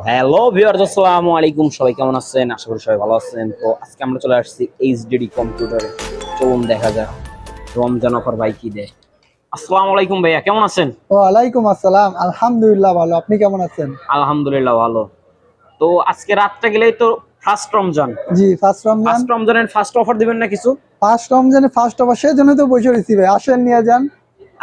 Hello viewers, আসসালামু আলাইকুম। সবাই কেমন আছেন? আশা করি সবাই ভালো আছেন। তো আজকে আমরা চলে আসছি এইচডিডি কম্পিউটারে। চলুন দেখা যাক রমজান অফার ভাই কি দেয়। আসসালামু আলাইকুম ভাইয়া, কেমন আছেন? ওয়ালাইকুম আসসালাম, আলহামদুলিল্লাহ ভালো। আপনি কেমন আছেন? আলহামদুলিল্লাহ ভালো। তো আজকে রাতটা গেলেই তো ফার্স্ট রমজান। জি, ফার্স্ট রমজান। ফার্স্ট রমজানের ফার্স্ট অফার দিবেন না কিছু? ফার্স্ট রমজানে ফার্স্ট অফার, সেই জন্য তো বসে রয়েছি ভাই, আসেন নিয়ে যান।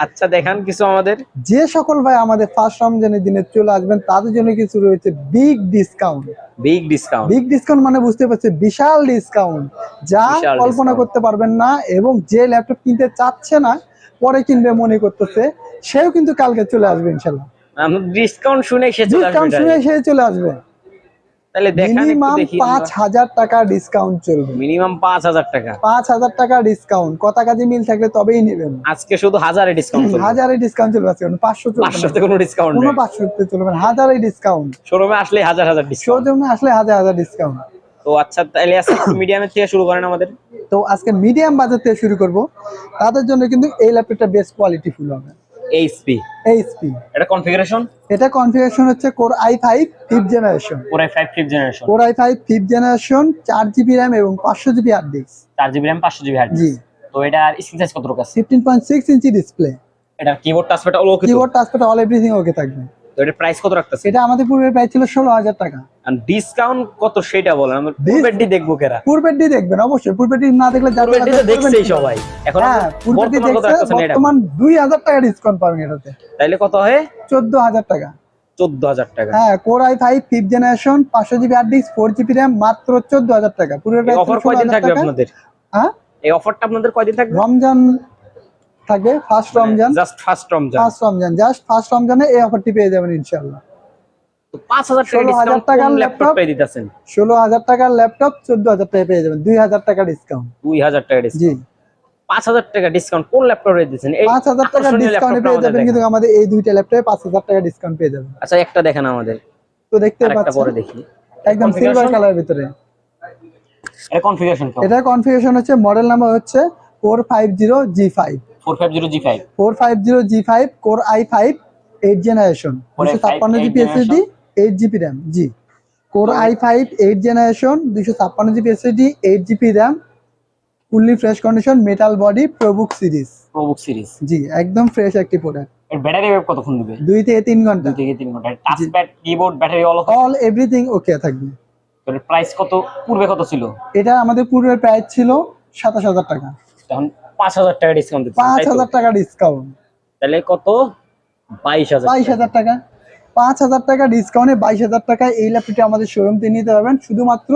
আচ্ছা, দেখান কিছু আমাদের। যে সকল ভাই আমাদের ফার্স্ট রমজানের দিনে চলে আসবেন তাদের জন্য কিছু রয়েছে big discount. Big discount. Big discount মানে বুঝতে পারছেন, বিশাল ডিসকাউন্ট, যা বিশাল কল্পনা ডিসকাউন্ট। করতে পারবেন না। এবং যে ল্যাপটপ কিনতে চাচ্ছে না, পরে কিনবে মনে করতেছে, সেও কিন্তু কালকে চলে আসবে ইনশাল্লাহ। আমরা ডিসকাউন্ট শুনে সে চলে আসবে ডিসকাউন্ট শুনে সে চলে আসবে। তাহলে দেখান, একটু মিনিমাম দেখি। 5,000 টাকা ডিসকাউন্ট চলবে। মিনিমাম 5,000 টাকা। 5,000 টাকা ডিসকাউন্ট, কথা কাজে মিল থাকলে তবেই নেবেন। আজকে শুধু হাজারে ডিসকাউন্ট চলবে। হাজারে ডিসকাউন্ট চলবে আজকে, 500 চলবে না। 500 তে কোনো ডিসকাউন্ট কোনো নেই। 500 তে চলবে না, হাজারে ডিসকাউন্ট। শোরুমে আসলে হাজার হাজার ডিসকাউন্ট। শোরুমে আসলে হাজার হাজার ডিসকাউন্ট। তো আচ্ছা, তাহলে আজকে একটু মিডিয়ামের থেকে শুরু করেন আমাদের। তো আজকে মিডিয়াম বাজেট থেকে শুরু করব। তাদের জন্য কিন্তু এই ল্যাপটপটা বেস্ট কোয়ালিটি ফুল হবে। এইচপি। এইচপি। এটা কনফিগারেশন? এটা কনফিগারেশন হচ্ছে core i5 5th generation. Core i5 5th generation. Core i5 5th generation, 4GB RAM এবং 500GB hard disk. 4GB RAM 500GB hard জি। ডিস্ক। তো এটার স্ক্রিন সাইজ কত আছে? 15.6 ইঞ্চি ডিসপ্লে। এটা keyboard touchpad all okay? Keyboard touchpad all everything okay থাকবে। তো এটার প্রাইস কত রাখতেছে? এটা আমাদের পূর্বের প্রাইস ছিল 16,000 টাকা। আর ডিসকাউন্ট কত সেটা বলেন। আমরা পূর্বেরটি দেখবো কেরা? পূর্বেরটি দেখবেন অবশ্যই, পূর্বেরটি না দেখলে যারা পূর্বেরটি তো দেখছেই সবাই। এখন হ্যাঁ, পূর্বেরটি বর্তমান কত দেখছে, রাখতেছেন এটা? বর্তমান 2,000 টাকা ডিসকাউন্ট পাবেন এটাতে। তাইলে কত হয়? 14,000 টাকা। 14,000 টাকা। হ্যাঁ, core i5 5th generation, 500GB hard disk, 4GB RAM, মাত্র 14,000 টাকা। পূর্বের এই প্রাইস অফার ছিল কয়দিন 16,000 থাকবে টাকা। আপনাদের? হ্যাঁ, এই অফারটা আপনাদের কয়দিন থাকবে? রমজান থাকবে, first Ramzan. Just first Ramzan. First Ramzan, just first রমজানে এই অফারটি পেয়ে যাবেন ইনশাআল্লাহ। তো 5,000 টাকা 16,000 ডিসকাউন্ট টাকার কোন ল্যাপটপ ল্যাপটপে দিতেছেন? 16,000 টাকার ল্যাপটপ 14,000 টাকায় পেয়ে যাবেন, 2,000 টাকা ডিসকাউন্ট। 2,000 টাকা জি, ডিসকাউন্ট। 5,000 টাকা ডিসকাউন্ট কোন ল্যাপটপে দিতেছেন? এই 5,000 টাকা আকর্ষণীয় ডিসকাউন্টে ল্যাপটপটা পেয়ে আমাদের যাবেন, দেখেন। কিন্তু আমাদের এই দুইটা ল্যাপটপে 5,000 টাকা ডিসকাউন্ট পেয়ে যাবেন। আচ্ছা, একটা দেখেন আমাদের। তো দেখতে আরেকটা পরে পাচ্ছেন দেখি। একদম সিলভার কালারের ভিতরে। এটা কনফিগারেশন কেমন? এটা কনফিগারেশন হচ্ছে, মডেল নাম্বার হচ্ছে 450G5। 450G5। 450G5 core i5 8th generation, 256GB SSD, 8GB RAM। জি, core i5 8th generation, 256GB SSD, 8GB RAM, fully fresh condition, metal body, ProBook series. ProBook series. জি, একদম fresh একটি product. এর battery backup কতক্ষণ দিবে? 2 থেকে 3 ঘন্টা। 2 থেকে 3 ঘন্টা। Touchpad, keyboard, battery all everything okay থাকবে। এর প্রাইস কত? পূর্বে কত ছিল? এটা আমাদের পূর্বের প্রাইস ছিল 27,000 টাকা। এখন 5,000 টাকা ডিসকাউন্ট দিচ্ছেন, তাই তো? 5,000 টাকা ডিসকাউন্ট। তাহলে কত? 22,000। 22,000 টাকা। 5,000 টাকা ডিসকাউন্টে 22,000 টাকায় এই ল্যাপটপটি আমাদের শোরুম থেকে নিতে পারবেন, শুধুমাত্র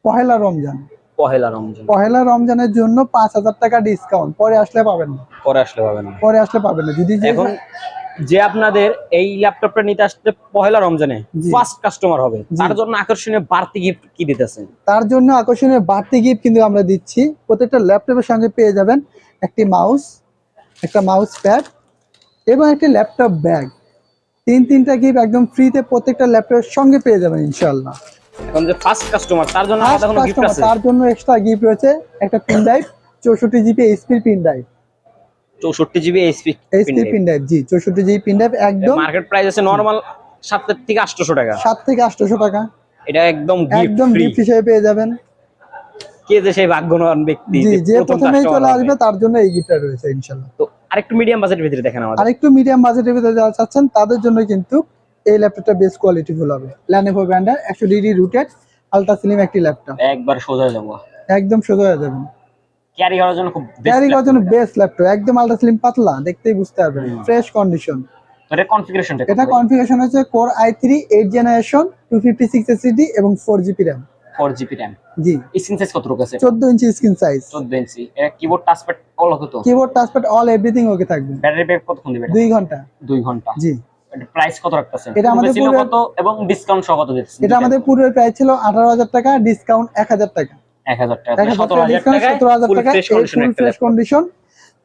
পহেলা রমজান। পহেলা রমজান। পহেলা রমজানের জন্য 5,000 টাকা ডিসকাউন্ট, পরে আসলে পাবেন না। পরে আসলে পাবেন না। পরে আসলে পাবেন না যদি এখন যে আপনাদের এই ল্যাপটপটা নিতে আসতে পহেলা রমজানে জি। ফার্স্ট কাস্টমার হবে, জি। তার জন্য আকর্ষণীয় বাড়তি গিফট কি দিতেছেন? তার জন্য আকর্ষণীয় বাড়তি গিফট কিন্তু আমরা দিচ্ছি। প্রত্যেকটা ল্যাপটপের সঙ্গে পেয়ে যাবেন একটি মাউস, একটা মাউস প্যাড এবং একটি ল্যাপটপ ব্যাগ। তিনটা গিফট একদম ফ্রিতে প্রত্যেকটা ল্যাপটপের সঙ্গে পেয়ে যাবেন ইনশাআল্লাহ। এখন যে ফার্স্ট কাস্টমার তার জন্য আলাদা কোনো গিফট আছে? তার জন্য এক্সট্রা গিফট রয়েছে, একটা pin drive, 64GB HP pin drive. 64GB HP pin drive, জি, 64GB পিন ড্রাইভ। একদম মার্কেট প্রাইস আছে নরমাল 7 থেকে 800 টাকা। 7 থেকে 800 টাকা। এটা একদম একদম গিফট গিফট হিসেবে পেয়ে যাবেন। কে যে সেই ভাগ্যবান ব্যক্তি জি, যে প্রথম প্রথমেই customer চলে হবে। আসবে তার জন্য এই গিফটটা রয়েছে ইনশাআল্লাহ। তো আরেকটু মিডিয়াম বাজেটের ভিতরে দেখেন আমাদের। আরেকটু মিডিয়াম বাজেটের ভিতরে যারা চাচ্ছেন তাদের জন্য কিন্তু এই ল্যাপটপটা বেস্ট কোয়ালিটিফুল হবে। Lenovo ব্র্যান্ডের 100 ডিগ্রি রুটেড আলট্রা স্লিম একটি ল্যাপটপ। একবার সোজা যাব, একদম সোজা হয়ে যাবেন। ক্যারি করার জন্য খুব ক্যারি করার জন্য বেস্ট ল্যাপটপ, একদম আলট্রা স্লিম, পাতলা, দেখতেই বুঝতে পারবেন, ফ্রেশ কন্ডিশন। এটা কনফিগারেশনটা এটা কনফিগারেশন হচ্ছে core i3 8th generation, 256 SSD এবং 4GB RAM। 4GB RAM। জি, স্ক্রিন সাইজ কত আছে? 14 ইঞ্চি স্ক্রিন সাইজ। 14 ইঞ্চি। এটা কিবোর্ড টাচপ্যাড অল ওকে তো? Keyboard touchpad all everything okay থাকবে। ব্যাটারি ব্যাকআপ কতক্ষণ দিবে? 2 ঘন্টা। 2 ঘন্টা। জি, এটা প্রাইস কত রাখতেছেন? এটা আমাদের ছিল পুরো কত এবং ডিসকাউন্ট সহ কত দিচ্ছেন? এটা আমাদের পূর্বের প্রাইস ছিল 18,000 টাকা, ডিসকাউন্ট 1,000 টাকা। 1,000 টাকা। 1,000 টাকা 17,000 ডিসকাউন্ট, টাকায় 17,000 ফুল টাকা ফ্রেশ কন্ডিশন ফুল একটা fresh laptop. Condition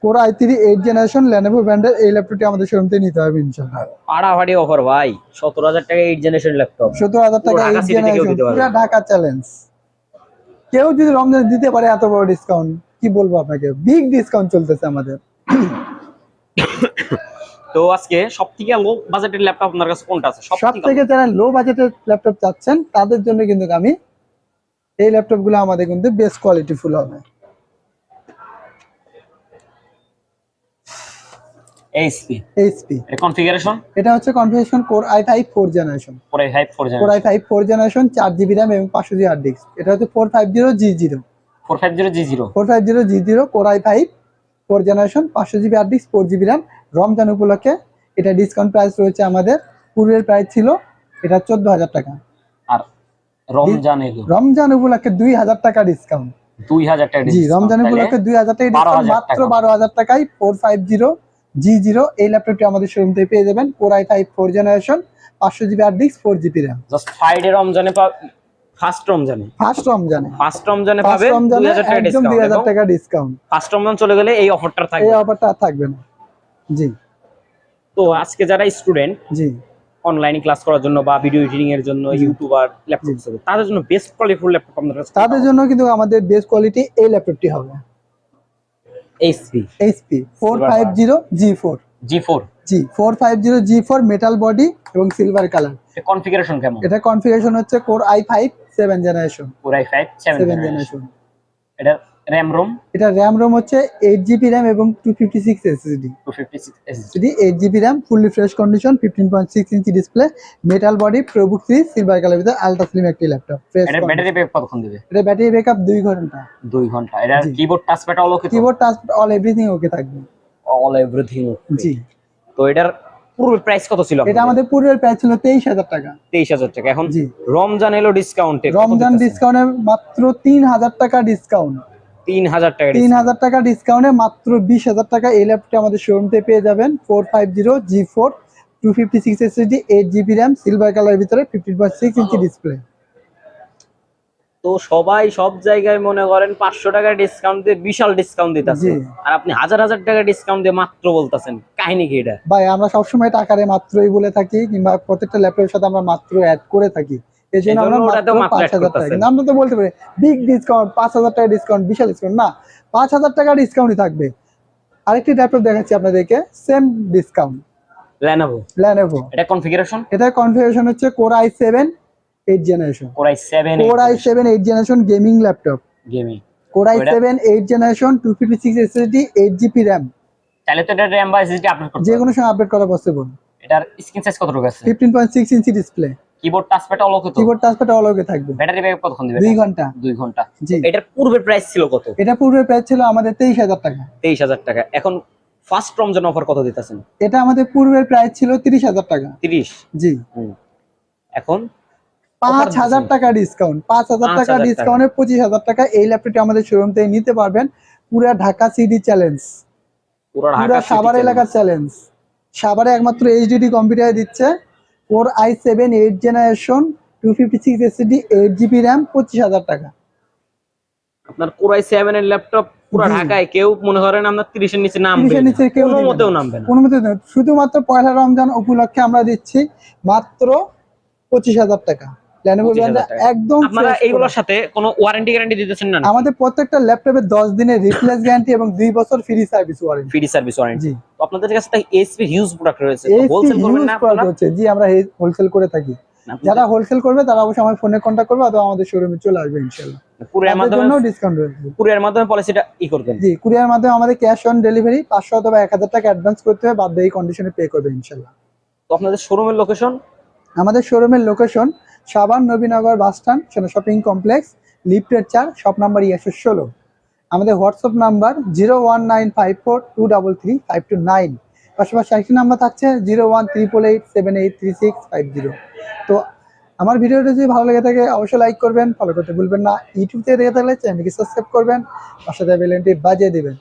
core i3 8th generation Lenovo ব্র্যান্ডের এই ল্যাপটপটি আমাদের শোরুম থেকে নিতে হবে ইনশাআল্লাহ। পাড়াহাড়ি অফার ভাই। 17,000 টাকা 8 জেনারেশন ল্যাপটপ। 17,000 টাকা পুরো ঢাকা 8th সিটি থেকেও জেনারেশন, দিতে পারবে। পুরো ঢাকা চ্যালেঞ্জ। কেউ যদি রমজান দিতে পারে এত বড় ডিসকাউন্ট, কি বলবো আপনাকে, বিগ ডিসকাউন্ট চলতেছে আমাদের। তো তো আজকে সবথেকে লো বাজেটের ল্যাপটপ আপনার কাছে কোনটা আছে? সব সবথেকে থেকে যারা লো বাজেটের ল্যাপটপ চাচ্ছেন তাদের জন্য কিন্তু আমি এই ল্যাপটপ গুলো আমাদের কিন্তু বেস্ট কোয়ালিটি ফুল হবে। এইচপি। এইচপি এর কনফিগারেশন এটা হচ্ছে configuration core i5 4 generation. Core i5 4 core generation. i5 4 generation 4GB RAM এবং 500GB হার্ড ডিস্ক। এটা হচ্ছে 450G0 450G0 450G0 core i5 4 generation 500GB hard disk 4GB RAM। Ramzan উপলক্ষে এটা discount price রয়েছে আমাদের। পূর্বের প্রাইস ছিল এটা 14,000 টাকা। আর রমজান এলো, রমজান উপলক্ষে 2,000 টাকা ডিসকাউন্ট। 2000 টাকা জি, ডিসকাউন্ট। রমজান উপলক্ষে 2,000 টাকা ডিসকাউন্ট, 12,000 মাত্র টাকা। 12,000 টাকায় 450G0 এই ল্যাপটপটি আমাদের শোরুম থেকে পেয়ে যাবেন। Core i5 4 generation 500GB hard disk 4GB RAM। Just Friday রমজানে ফার্স্ট রমজানে ফার্স্ট রমজানে পাবেন 2000 টাকা একদম ডিসকাউন্ট। 2,000 টাকা ডিসকাউন্ট। ফার্স্ট রমজান চলে গেলে এই অফারটা এই থাকবে। অফারটা আর থাকবে না। জি তো আজকে যারা স্টুডেন্ট জি অনলাইনে ক্লাস করার জন্য বা ভিডিও এডিটিং এর জন্য ইউটিউবার ল্যাপটপ চাবে, তাদের জন্য বেস্ট কোয়ালিটিফুল ল্যাপটপ আপনাদের কাছে তাদের জন্য কিন্তু আমাদের বেস্ট কোয়ালিটি এই ল্যাপটপটি হবে। HP HP 450G4 G4। জি 450G4 মেটাল বডি এবং সিলভার কালার। এর কনফিগারেশন কেমন? এটা কনফিগারেশন হচ্ছে core i5 7 generation. Core i5 7 generation. এটা RAM ROM এটা র্যাম রোম হচ্ছে 8GB র্যাম এবং 256 SSD। 256 SSD। 8GB RAM, fully fresh condition, 15.6 inch display, metal body, ProBook series, silver colour ভিতরে ultra slim একটি laptop. এটা battery backup কতক্ষণ দিবে? এটা ব্যাটারি ব্যাকআপ 2 ঘন্টা। 2 ঘন্টা। এটা জি। Keyboard touchpad all okay? Keyboard touch all everything okay থাকবে। All everything okay. জি। তো এটার পূর্বে প্রাইস কত ছিল? এটা আমাদের পূর্বের প্রাইস ছিল 23,000 টাকা। 23,000 টাকা। এখন জি। রমজান এলো ডিসকাউন্টে। রমজান ডিসকাউন্টে মাত্র 3,000 টাকা ডিসকাউন্ট। 3,000 টাকা। 3,000 টাকা ডিসকাউন্টে মাত্র 20,000 টাকা এই ল্যাপটপটি আমাদের শোরুম থেকে পেয়ে যাবেন। 450G4 256 SSD 8GB RAM silver কালারের ভিতরে 15.6 ইঞ্চি ডিসপ্লে। তো সবাই সব জায়গায় মনে করেন 500 টাকা ডিসকাউন্ট দিয়ে বিশাল ডিসকাউন্ট দিতেছে, জি। আর আপনি হাজার হাজার টাকা ডিসকাউন্ট দিয়ে মাত্র বলতেছেন, কাহিনী কি এটা? ভাই আমরা সবসময় টাকারে মাত্রই বলে থাকি, কিংবা প্রত্যেকটা ল্যাপটপের সাথে আমরা মাত্র অ্যাড করে থাকি। এই জন্য আমরা মাত্র 5,000 টাকা। কিন্তু আমরা তো বলতে পারি বিগ ডিসকাউন্ট, 5,000 টাকা ডিসকাউন্ট, বিশাল ডিসকাউন্ট না, 5,000 টাকা ডিসকাউন্টই থাকবে। আরেকটি ল্যাপটপ দেখাচ্ছি আপনাদেরকে, সেম ডিসকাউন্ট। Lenovo এটা কনফিগারেশন? এটা কনফিগারেশন হচ্ছে Core i7 8 generation. Core i7 8 generation gaming laptop. Gaming. Core i7 8 generation 256 SSD 8GB RAM। তাহলে তো এটা RAM বা SSD আপডেট করতে যে কোনো সময় আপডেট করা পসিবল। এটার স্ক্রিন সাইজ কতটুকু আছে? 15.6 inch display. Keyboard touchpad all okay তো? কিবোর্ড টাচপ্যাড অল ওকে থাকবে। ব্যাটারি ব্যাকআপ কতক্ষণ দিবে? 2 ঘন্টা। 2 ঘন্টা। জি। এটার পূর্বে প্রাইস ছিল কত? এটা পূর্বে প্রাইস ছিল আমাদের 23,000 টাকা। 23,000 টাকা। এখন ফার্স্ট রমজান অফার কত দিতেছেন? এটা আমাদের পূর্বের প্রাইস ছিল 30,000 টাকা। 30। জি। এখন 5,000 টাকা ডিসকাউন্ট। 5,000 টাকা ডিসকাউন্টে 25,000 টাকা এই ল্যাপটপটি আমাদের শোরুম থেকে নিতে পারবেন। পুরা ঢাকা সিটি চ্যালেঞ্জ, পুরো পুরা সাভার এলাকার চ্যালেঞ্জ। সাভারে একমাত্র এইচডিডি কম্পিউটার দিচ্ছে Core i7 8 generation 256 SSD 8GB RAM 25,000 টাকা। আপনার Core i7 এর ল্যাপটপ পুরো জি। ঢাকায় কেউ মনে করেন আপনার 30 এর নিচে নামবে 30 এর নিচে কেউ কোনো দিবে মতেও না। নামবে না। কোনো মতেও না। শুধুমাত্র পয়লা রমজান উপলক্ষে আমরা দিচ্ছি মাত্র 25,000 টাকা। Lenovo 25,000 টাকা। একদম আপনারা fresh এইগুলোর product। সাথে কোনো ওয়ারেন্টি গ্যারান্টি দিতেছেন না? আমাদের প্রত্যেকটা ল্যাপটপে 10 দিনের রিপ্লেস গ্যারান্টি এবং 2 বছর free service warranty. Free service warranty. জি। তো আপনাদের কাছে তাই এইচপি হিউজ প্রোডাক্ট রয়েছে, তো এইচপি হোলসেল করবেন হিউজ না প্রোডাক্ট আপনারা? হচ্ছে। জি, আমরা হোলসেল করে থাকি। যারা হোলসেল করবে তারা অবশ্যই আমার ফোনে কন্টাক্ট করবে অথবা আমাদের শোরুমে চলে আসবে ইনশাআল্লাহ। কুরিয়ার তাদের মাধ্যমে? জন্য ডিসকাউন্ট রয়েছে। কুরিয়ার মাধ্যমে পলিসিটা করবেন? জি, কুরিয়ার মাধ্যমে আমাদের ক্যাশ অন ডেলিভারি 500 অথবা 1,000 টাকা অ্যাডভান্স করতে হবে, বাদ বাকি কন্ডিশনে পে করবে ইনশাআল্লাহ। তো আপনাদের শোরুমের লোকেশন? আমাদের শোরুমের location Savar Nabinagar bus stand, সেনা শপিং কমপ্লেক্স, লিফটের 4, শপ নাম্বার 116। আমাদের হোয়াটসঅ্যাপ নাম্বার 01954233529। পাশাপাশি আরেকটি নাম্বার থাকছে 01388783650। তো আমার ভিডিওটা যদি ভালো লেগে থাকে অবশ্যই লাইক করবেন, ফলো করতে ভুলবেন না। ইউটিউব থেকে দেখে থাকলে চ্যানেলটি সাবস্ক্রাইব করবেন, পাশে বেল আইকনটি বাজিয়ে দিবেন।